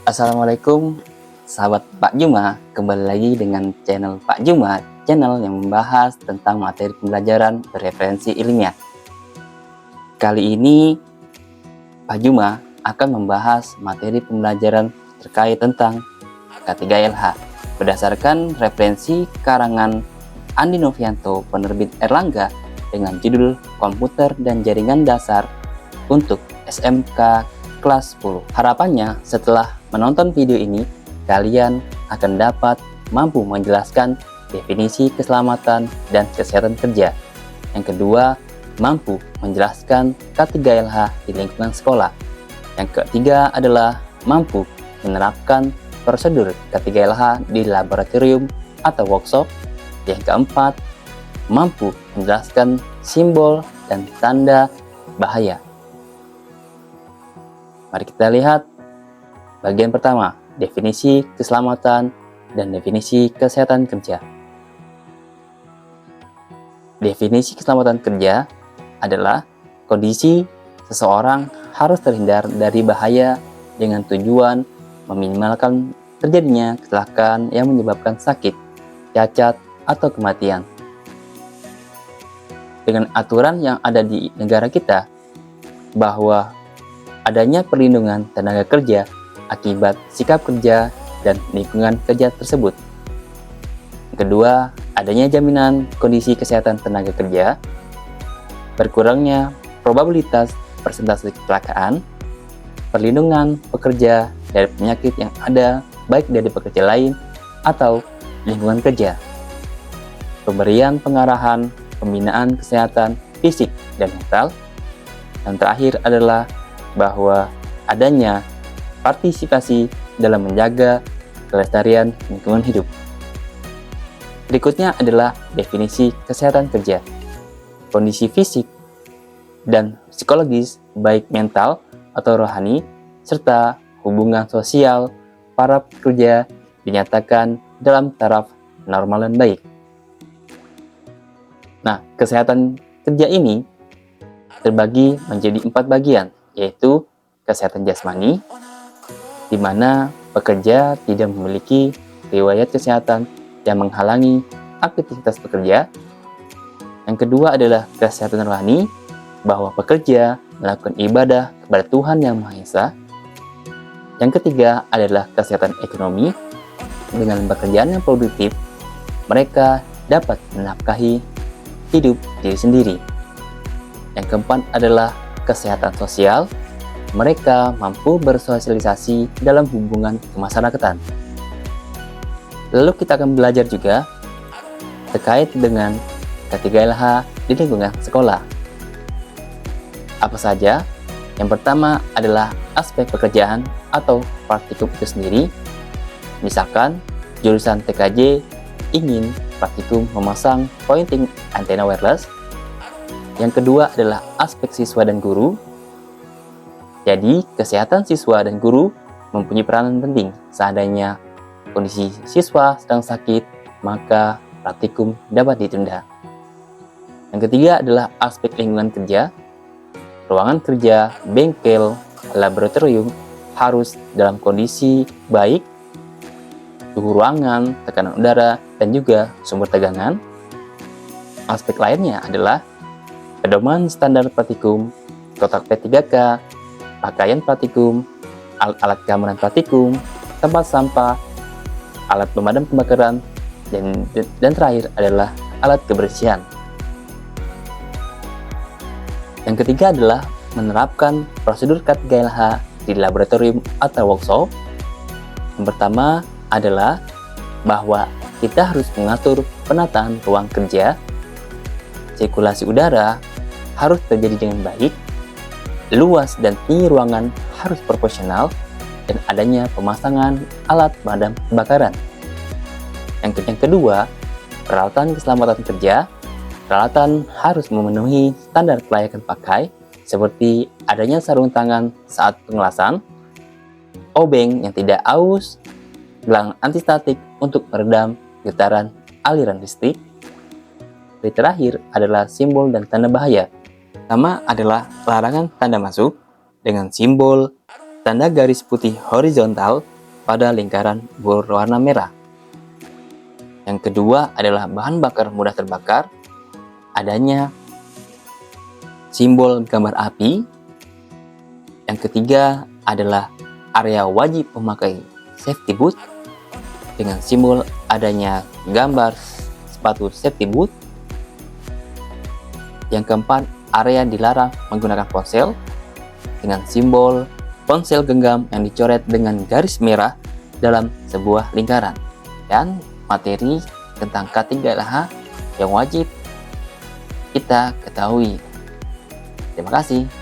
Assalamualaikum sahabat Pak Juma, kembali lagi dengan channel Pak Juma, channel yang membahas tentang materi pembelajaran bereferensi ilmiah. Kali ini Pak Juma akan membahas materi pembelajaran terkait tentang K3LH berdasarkan referensi karangan Andi Novianto, penerbit Erlangga, dengan judul Komputer dan Jaringan Dasar untuk SMK kelas 10. Harapannya setelah menonton video ini, kalian akan dapat mampu menjelaskan definisi keselamatan dan kesehatan kerja. Yang kedua, mampu menjelaskan K3LH di lingkungan sekolah. Yang ketiga adalah mampu menerapkan prosedur K3LH di laboratorium atau workshop. Yang keempat, mampu menjelaskan simbol dan tanda bahaya. Mari kita lihat bagian pertama, definisi keselamatan dan definisi kesehatan kerja. Definisi keselamatan kerja adalah kondisi seseorang harus terhindar dari bahaya dengan tujuan meminimalkan terjadinya kecelakaan yang menyebabkan sakit, cacat, atau kematian. Dengan aturan yang ada di negara kita, bahwa adanya perlindungan tenaga kerja akibat sikap kerja dan lingkungan kerja tersebut. Kedua, adanya jaminan kondisi kesehatan tenaga kerja, berkurangnya probabilitas persentase kecelakaan, perlindungan pekerja dari penyakit yang ada baik dari pekerja lain atau lingkungan kerja, pemberian pengarahan, pembinaan kesehatan fisik dan mental, dan terakhir adalah bahwa adanya partisipasi dalam menjaga kelestarian lingkungan hidup. Berikutnya adalah definisi kesehatan kerja. Kondisi fisik dan psikologis baik mental atau rohani serta hubungan sosial para pekerja dinyatakan dalam taraf normal dan baik. Nah, kesehatan kerja ini terbagi menjadi 4 bagian, yaitu kesehatan jasmani, di mana pekerja tidak memiliki riwayat kesehatan yang menghalangi aktivitas pekerja. Yang kedua adalah kesehatan rohani, bahwa pekerja melakukan ibadah kepada Tuhan Yang Maha Esa. Yang ketiga adalah kesehatan ekonomi, dengan pekerjaan yang produktif, mereka dapat menafkahi hidup diri sendiri. Yang keempat adalah kesehatan sosial, mereka mampu bersosialisasi dalam hubungan kemasyarakatan. Lalu kita akan belajar juga terkait dengan K3LH di lingkungan sekolah. Apa saja? Yang pertama adalah aspek pekerjaan atau praktikum itu sendiri. Misalkan jurusan TKJ ingin praktikum memasang pointing antena wireless. Yang kedua adalah aspek siswa dan guru. Jadi, kesehatan siswa dan guru mempunyai peranan penting. Seandainya kondisi siswa sedang sakit, maka praktikum dapat ditunda. Yang ketiga adalah aspek lingkungan kerja. Ruangan kerja, bengkel, laboratorium harus dalam kondisi baik, suhu ruangan, tekanan udara, dan juga sumber tegangan. Aspek lainnya adalah pedoman standar praktikum, kotak P3K, pakaian praktikum, alat-alat keamanan praktikum, tempat sampah, alat pemadam kebakaran, dan terakhir adalah alat kebersihan. Yang ketiga adalah menerapkan prosedur K3LH di laboratorium atau workshop. Yang pertama adalah bahwa kita harus mengatur penataan ruang kerja, sirkulasi udara harus terjadi dengan baik, luas dan tinggi ruangan harus proporsional, dan adanya pemasangan alat pemadam kebakaran. Yang kedua, peralatan keselamatan kerja. Peralatan harus memenuhi standar kelayakan pakai, seperti adanya sarung tangan saat pengelasan, obeng yang tidak aus, gelang antistatik untuk meredam getaran aliran listrik. Yang terakhir adalah simbol dan tanda bahaya. Pertama adalah larangan tanda masuk dengan simbol tanda garis putih horizontal pada lingkaran berwarna merah. Yang kedua adalah bahan bakar mudah terbakar, adanya simbol gambar api. Yang ketiga adalah area wajib memakai safety boot dengan simbol adanya gambar sepatu safety boot. Yang keempat, area dilarang menggunakan ponsel dengan simbol ponsel genggam yang dicoret dengan garis merah dalam sebuah lingkaran. Dan materi tentang K3LH yang wajib kita ketahui. Terima kasih.